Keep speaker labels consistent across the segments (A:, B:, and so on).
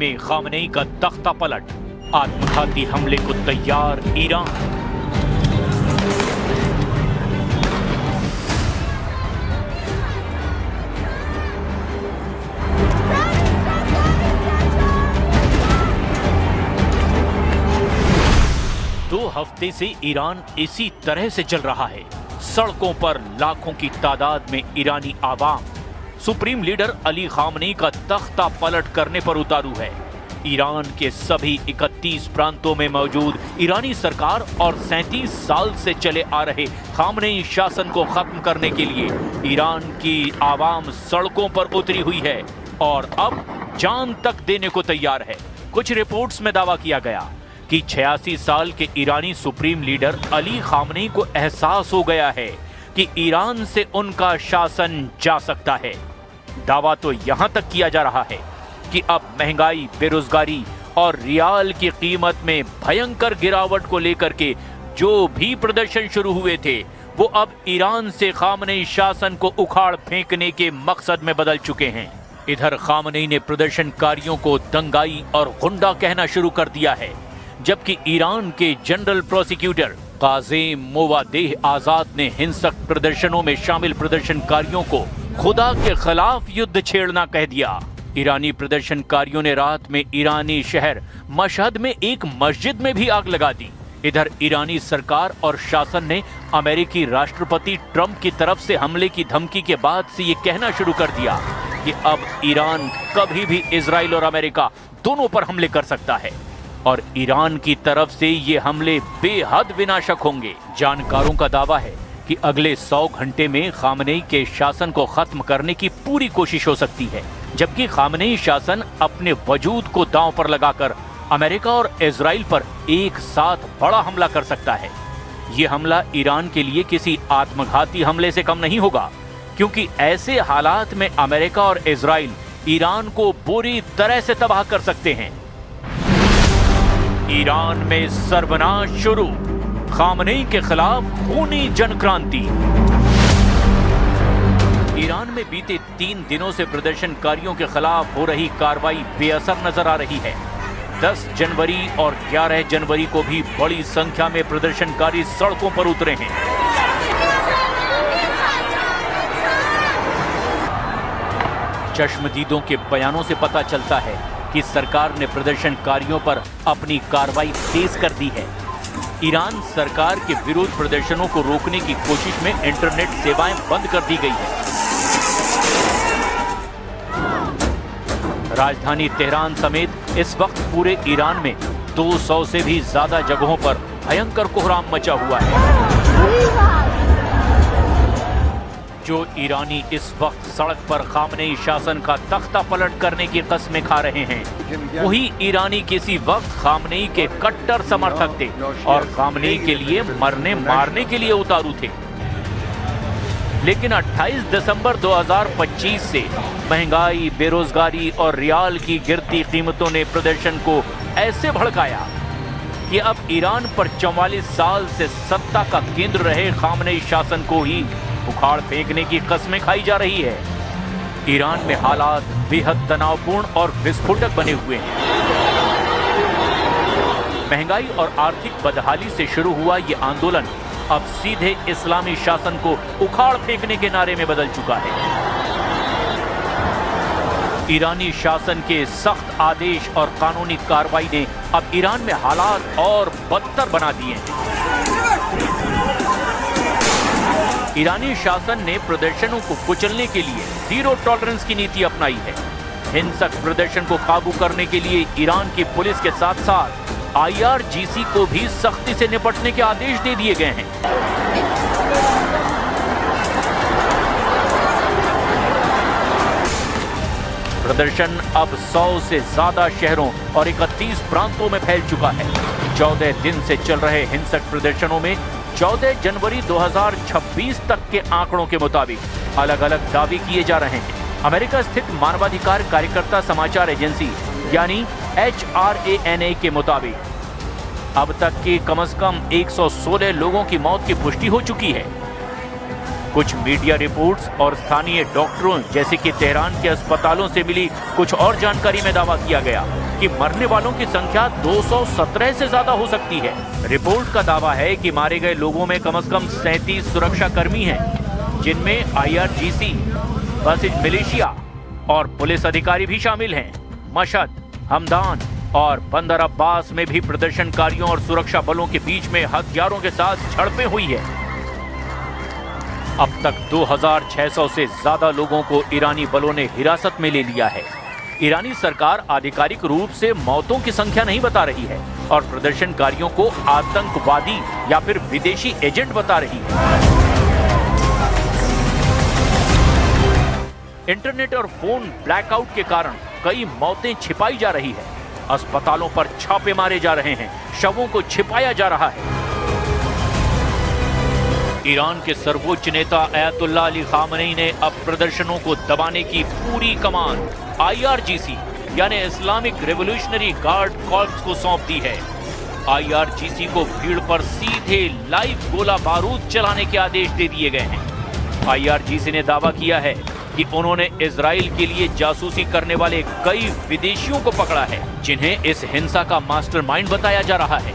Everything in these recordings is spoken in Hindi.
A: में खामनेई का तख्ता पलट, आत्मघाती हमले को तैयार ईरान। दो हफ्ते से ईरान इसी तरह से चल रहा है। सड़कों पर लाखों की तादाद में ईरानी आवाम सुप्रीम लीडर अली खामनेई का तख्ता पलट करने पर उतारू है। ईरान के सभी 31 प्रांतों में मौजूद ईरानी सरकार और 37 साल से चले आ रहे खामनेई शासन को खत्म करने के लिए ईरान की आवाम सड़कों पर उतरी हुई है और अब जान तक देने को तैयार है। कुछ रिपोर्ट्स में दावा किया गया कि 86 साल के ईरानी सुप्रीम लीडर अली खामनेई को एहसास हो गया है कि ईरान से उनका शासन जा सकता है। दावा तो यहां तक किया जा रहा है कि अब महंगाई, बेरोजगारी और रियाल की कीमत में भयंकर गिरावट को लेकर के जो भी प्रदर्शन शुरू हुए थे वो अब ईरान से खामनेई शासन को उखाड़ फेंकने के मकसद में बदल चुके हैं। इधर खामनेई ने प्रदर्शनकारियों को दंगाई और गुंडा कहना शुरू कर दिया है, जबकि ईरान के जनरल प्रोसिक्यूटर काज़ेम मोवादेह आजाद ने हिंसक प्रदर्शनों में शामिल प्रदर्शनकारियों को खुदा के खिलाफ युद्ध छेड़ना कह दिया। ईरानी प्रदर्शनकारियों ने रात में ईरानी शहर मशहद में एक मस्जिद में भी आग लगा दी। इधर ईरानी सरकार और शासन ने अमेरिकी राष्ट्रपति ट्रंप की तरफ से हमले की धमकी के बाद से ये कहना शुरू कर दिया कि अब ईरान कभी भी इजराइल और अमेरिका दोनों पर हमले कर सकता है और ईरान की तरफ से ये हमले बेहद विनाशक होंगे। जानकारों का दावा है कि अगले 100 घंटे में खामनेई के शासन को खत्म करने की पूरी कोशिश हो सकती है, जबकि खामनेई शासन अपने वजूद को दांव पर लगाकर अमेरिका और इजराइल पर एक साथ बड़ा हमला कर सकता है। ये हमला ईरान के लिए किसी आत्मघाती हमले से कम नहीं होगा, क्योंकि ऐसे हालात में अमेरिका और इजराइल ईरान को बुरी तरह से तबाह कर सकते हैं। ईरान में सर्वनाश शुरू, खामनेई के खिलाफ खूनी जनक्रांति। ईरान में बीते 3 दिनों से प्रदर्शनकारियों के खिलाफ हो रही कार्रवाई बेअसर नजर आ रही है। 10 जनवरी और 11 जनवरी को भी बड़ी संख्या में प्रदर्शनकारी सड़कों पर उतरे हैं। चश्मदीदों के बयानों से पता चलता है कि सरकार ने प्रदर्शनकारियों पर अपनी कार्रवाई तेज कर दी है। ईरान सरकार के विरोध प्रदर्शनों को रोकने की कोशिश में इंटरनेट सेवाएं बंद कर दी गई है। राजधानी तेहरान समेत इस वक्त पूरे ईरान में 200 से भी ज्यादा जगहों पर भयंकर कोहराम मचा हुआ है। जो ईरानी इस वक्त सड़क पर खामनेई शासन का तख्ता पलट करने की कस्में खा रहे हैं, वही ईरानी किसी वक्त खामनेई के कट्टर समर्थक थे और खामनेई के लिए मरने मारने के लिए उतारू थे। लेकिन 28 दिसंबर 2025 से महंगाई, बेरोजगारी और रियाल की गिरती कीमतों ने प्रदर्शन को ऐसे भड़काया कि अब ईरान पर 44 साल से सत्ता का केंद्र रहे खामनेई शासन को ही उखाड़ फेंकने की कस्में खाई जा रही है। ईरान में हालात बेहद तनावपूर्ण और विस्फोटक बने हुए हैं। महंगाई और आर्थिक बदहाली से शुरू हुआ ये आंदोलन अब सीधे इस्लामी शासन को उखाड़ फेंकने के नारे में बदल चुका है। ईरानी शासन के सख्त आदेश और कानूनी कार्रवाई ने अब ईरान में हालात और बदतर बना दिए हैं। ईरानी शासन ने प्रदर्शनों को कुचलने के लिए जीरो टॉलरेंस की नीति अपनाई है। हिंसक प्रदर्शन को काबू करने के लिए ईरान की पुलिस के साथ साथ IRGC को भी सख्ती से निपटने के आदेश दे दिए गए हैं। प्रदर्शन अब 100 से ज्यादा शहरों और 31 प्रांतों में फैल चुका है। 14 दिन से चल रहे हिंसक प्रदर्शनों में 14 जनवरी 2026 तक के आंकड़ों के मुताबिक अलग अलग दावे किए जा रहे हैं। अमेरिका स्थित मानवाधिकार कार्यकर्ता समाचार एजेंसी यानी HRANA के मुताबिक अब तक के कम से कम 116 लोगों की मौत की पुष्टि हो चुकी है। कुछ मीडिया रिपोर्ट्स और स्थानीय डॉक्टरों जैसे कि तेहरान के अस्पतालों से मिली कुछ और जानकारी में दावा किया गया जबकि मरने वालों की संख्या 217 से ज्यादा हो सकती है। रिपोर्ट का दावा है कि मारे गए लोगों में कम से कम 37 सुरक्षा कर्मी हैं, जिनमें IRGC, बसिज मिलिशिया और पुलिस अधिकारी भी शामिल हैं। मशहद, हमदान और बंदर अब्बास में भी प्रदर्शनकारियों और सुरक्षा बलों के बीच में हथियारों के साथ झड़पें हुई है। अब तक 2600 से ज्यादा लोगों को ईरानी बलों ने हिरासत में ले लिया है। ईरानी सरकार आधिकारिक रूप से मौतों की संख्या नहीं बता रही है और प्रदर्शनकारियों को आतंकवादी या फिर विदेशी एजेंट बता रही है। इंटरनेट और फोन ब्लैकआउट के कारण कई मौतें छिपाई जा रही है। अस्पतालों पर छापे मारे जा रहे हैं, शवों को छिपाया जा रहा है। ईरान के सर्वोच्च नेता अयतुल्लाह अली खामनेई ने अब प्रदर्शनों को दबाने की पूरी कमान IRGC यानी इस्लामिक रेवोल्यूशनरी गार्ड कॉर्प्स को सौंप दी है। IRGC को भीड़ पर सीधे लाइव गोला बारूद चलाने के आदेश दे दिए गए हैं। IRGC ने दावा किया है कि उन्होंने इजराइल के लिए जासूसी करने वाले कई विदेशियों को पकड़ा है, जिन्हें इस हिंसा का मास्टरमाइंड बताया जा रहा है।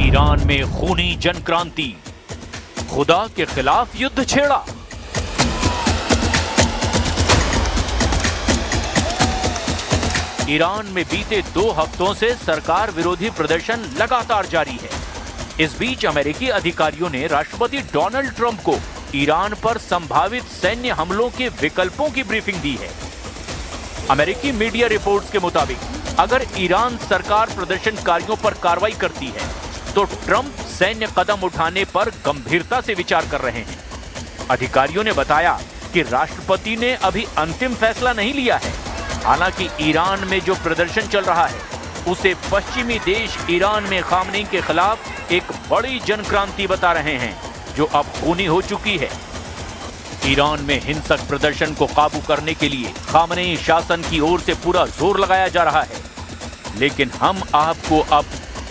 A: ईरान में खूनी जन क्रांति, खुदा के खिलाफ युद्ध छेड़ा। ईरान में बीते 2 हफ्तों से सरकार विरोधी प्रदर्शन लगातार जारी है। इस बीच अमेरिकी अधिकारियों ने राष्ट्रपति डोनाल्ड ट्रंप को ईरान पर संभावित सैन्य हमलों के विकल्पों की ब्रीफिंग दी है। अमेरिकी मीडिया रिपोर्ट्स के मुताबिक अगर ईरान सरकार प्रदर्शनकारियों पर कार्रवाई करती है तो ट्रंप सैन्य कदम उठाने पर गंभीरता से विचार कर रहे हैं। अधिकारियों ने बताया कि राष्ट्रपति ने अभी अंतिम फैसला नहीं लिया है। हालांकि ईरान में जो प्रदर्शन चल रहा है उसे पश्चिमी देश ईरान में खामनेई के खिलाफ एक बड़ी जन क्रांति बता रहे हैं, जो अब खूनी हो चुकी है। ईरान में हिंसक प्रदर्शन को काबू करने के लिए खामनेई शासन की ओर से पूरा जोर लगाया जा रहा है, लेकिन हम आपको अब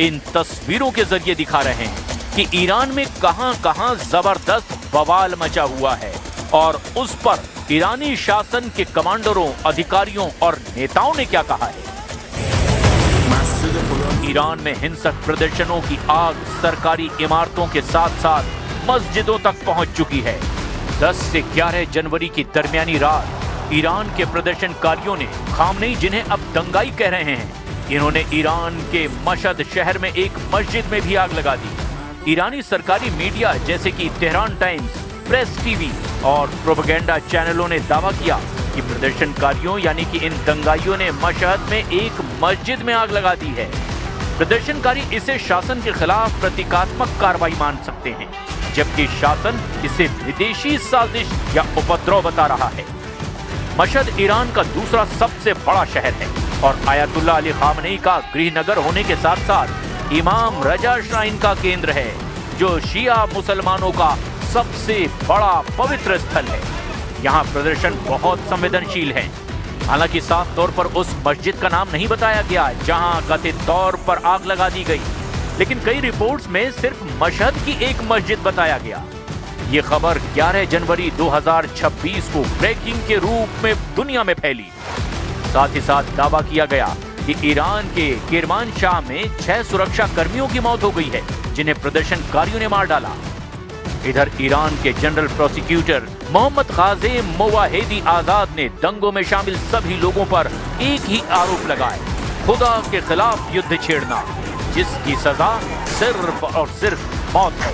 A: इन तस्वीरों के जरिए दिखा रहे हैं कि ईरान में कहां-कहां जबरदस्त बवाल मचा हुआ है और उस पर ईरानी शासन के कमांडरों, अधिकारियों और नेताओं ने क्या कहा है। ईरान में हिंसक प्रदर्शनों की आग सरकारी इमारतों के साथ साथ मस्जिदों तक पहुंच चुकी है। 10 से 11 जनवरी की दरमियानी रात ईरान के प्रदर्शनकारियों ने खामनेई, जिन्हें अब दंगाई कह रहे हैं, इन्होंने ईरान के मशहद शहर में एक मस्जिद में भी आग लगा दी। ईरानी सरकारी मीडिया जैसे कि तेहरान टाइम्स, प्रेस टीवी और प्रोपेगेंडा चैनलों ने दावा किया कि प्रदर्शनकारियों यानी कि इन दंगाइयों ने मशहद में एक मस्जिद में आग लगा दी है। प्रदर्शनकारी इसे शासन के खिलाफ प्रतीकात्मक कार्रवाई मान सकते हैं, जबकि शासन इसे विदेशी साजिश या उपद्रव बता रहा है। मशहद ईरान का दूसरा सबसे बड़ा शहर है और आयतुल्लाह अली खामनेई का गृहनगर होने के साथ साथ इमाम रजा श्राइन का केंद्र है, जो शिया मुसलमानों का सबसे बड़ा पवित्र स्थल है। यहाँ प्रदर्शन बहुत संवेदनशील है। हालांकि साफ तौर पर उस मस्जिद का नाम नहीं बताया गया जहां कथित तौर पर आग लगा दी गई, लेकिन कई रिपोर्ट्स में सिर्फ मशहद की एक मस्जिद बताया गया। ये खबर 11 जनवरी 2026 को ब्रेकिंग के रूप में दुनिया में फैली। साथ ही साथ दावा किया गया कि ईरान के किरमानशाह में 6 सुरक्षा कर्मियों की मौत हो गई है, जिन्हें प्रदर्शनकारियों ने मार डाला। इधर ईरान के जनरल प्रोसिक्यूटर मोहम्मद काज़ेम मोवाहिदी आजाद ने दंगों में शामिल सभी लोगों पर एक ही आरोप लगाए, खुदा के खिलाफ युद्ध छेड़ना, जिसकी सजा सिर्फ और सिर्फ मौत है।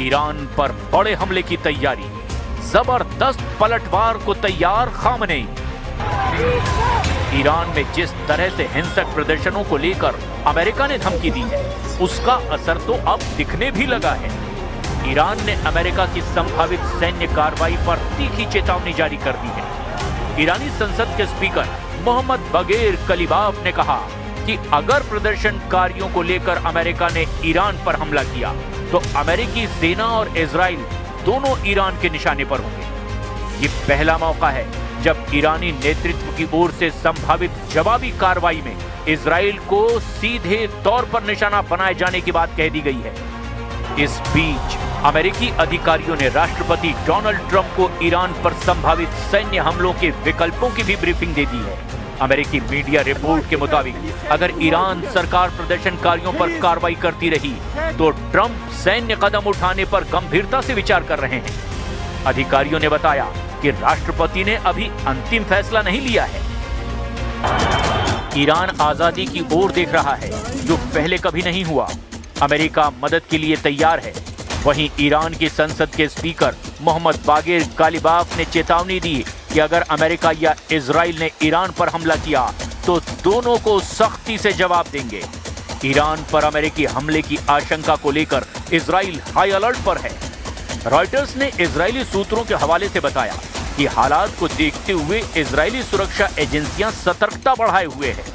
A: ईरान पर बड़े हमले की तैयारी, जबरदस्त पलटवार को तैयार खामनेई। ईरान में जिस तरह से हिंसक प्रदर्शनों को लेकर अमेरिका ने धमकी दी है, उसका असर तो अब दिखने भी लगा है। ईरान ने अमेरिका की संभावित सैन्य कार्रवाई पर तीखी चेतावनी जारी कर दी है। ईरानी संसद के स्पीकर मोहम्मद बागेर कलीबाफ ने कहा कि अगर प्रदर्शनकारियों को लेकर अमेरिका ने ईरान पर हमला किया तो अमेरिकी सेना और इजराइल दोनों ईरान के निशाने पर होंगे। ये पहला मौका है जब ईरानी नेतृत्व की ओर से संभावित जवाबी कार्रवाई में इजराइल को सीधे तौर पर निशाना बनाए जाने की बात कह दी गई है। इस बीच अमेरिकी अधिकारियों ने राष्ट्रपति डोनाल्ड ट्रंप को ईरान पर संभावित सैन्य हमलों के विकल्पों की भी ब्रीफिंग दे दी है। अमेरिकी मीडिया रिपोर्ट के मुताबिक अगर ईरान सरकार प्रदर्शनकारियों पर कार्रवाई करती रही तो ट्रंप सैन्य कदम उठाने पर गंभीरता से विचार कर रहे हैं। अधिकारियों ने बताया कि राष्ट्रपति ने अभी अंतिम फैसला नहीं लिया है। ईरान आजादी की ओर देख रहा है, जो पहले कभी नहीं हुआ। अमेरिका मदद के लिए तैयार है। वहीं ईरान की संसद के स्पीकर मोहम्मद बागेर कालिबाफ ने चेतावनी दी कि अगर अमेरिका या इजराइल ने ईरान पर हमला किया तो दोनों को सख्ती से जवाब देंगे। ईरान पर अमेरिकी हमले की आशंका को लेकर इजराइल हाई अलर्ट पर है। रॉयटर्स ने इजरायली सूत्रों के हवाले से बताया कि हालात को देखते हुए इजरायली सुरक्षा एजेंसियां सतर्कता बढ़ाए हुए हैं।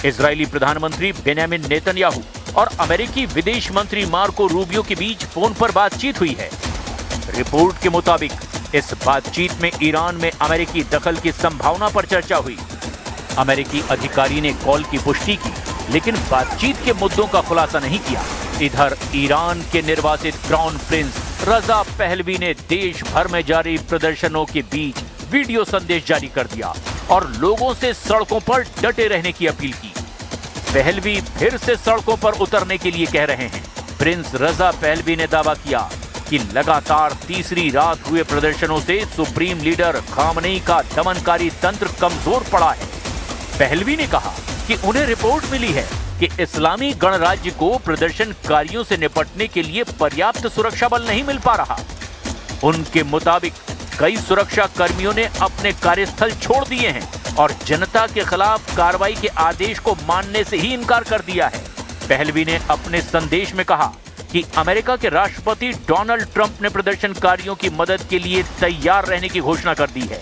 A: इजरायली प्रधानमंत्री बेंजामिन नेतन्याहू और अमेरिकी विदेश मंत्री मार्को रूबियो के बीच फोन पर बातचीत हुई है। रिपोर्ट के मुताबिक इस बातचीत में ईरान में अमेरिकी दखल की संभावना पर चर्चा हुई। अमेरिकी अधिकारी ने कॉल की पुष्टि की, लेकिन बातचीत के मुद्दों का खुलासा नहीं किया। इधर ईरान के निर्वासित क्राउन प्रिंस रजा पहलवी ने देश भर में जारी प्रदर्शनों के बीच वीडियो संदेश जारी कर दिया और लोगों से सड़कों पर डटे रहने की अपील की। पहलवी फिर से सड़कों पर उतरने के लिए कह रहे हैं। प्रिंस रजा पहलवी ने दावा किया कि लगातार तीसरी रात हुए प्रदर्शनों से सुप्रीम लीडर खामनेई का दमनकारी तंत्र कमजोर पड़ा है। पहलवी ने कहा कि उन्हें रिपोर्ट मिली है कि इस्लामी गणराज्य को प्रदर्शनकारियों से निपटने के लिए पर्याप्त सुरक्षा बल नहीं मिल पा रहा। उनके मुताबिक कई सुरक्षा कर्मियों ने अपने कार्यस्थल छोड़ दिए हैं और जनता के खिलाफ कार्रवाई के आदेश को मानने से ही इनकार कर दिया है। पहलवी ने अपने संदेश में कहा कि अमेरिका के राष्ट्रपति डोनाल्ड ट्रंप ने प्रदर्शनकारियों की मदद के लिए तैयार रहने की घोषणा कर दी है।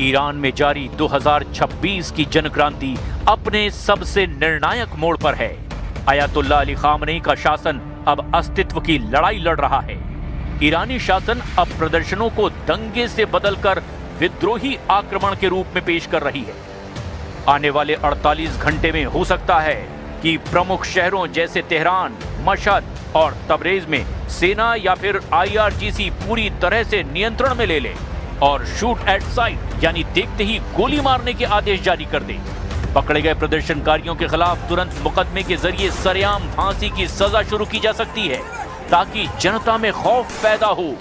A: ईरान में जारी 2026 की जनक्रांति अपने सबसे निर्णायक मोड़ पर है। अयातुल्लाह अली खामनेई का शासन अब अस्तित्व की लड़ाई लड़ रहा है। ईरानी शासन अब प्रदर्शनों को दंगे से बदलकर विद्रोही आक्रमण के रूप में पेश कर रही है। आने वाले 48 घंटे में हो सकता है कि प्रमुख शहरों जैसे तेहरान, मशहद और तबरेज में सेना या फिर IRGC पूरी तरह से नियंत्रण में ले ले और शूट एट साइट यानी देखते ही गोली मारने के आदेश जारी कर दे। पकड़े गए प्रदर्शनकारियों के खिलाफ तुरंत मुकदमे के जरिए सरेआम फांसी की सजा शुरू की जा सकती है ताकि जनता में खौफ पैदा हो।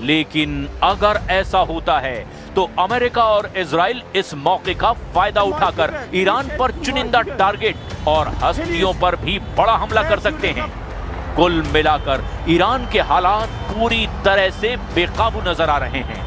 A: लेकिन अगर ऐसा होता है तो अमेरिका और इजराइल इस मौके का फायदा उठाकर ईरान पर चुनिंदा टारगेट और हस्तियों पर भी बड़ा हमला कर सकते हैं। कुल मिलाकर ईरान के हालात पूरी तरह से बेकाबू नजर आ रहे हैं।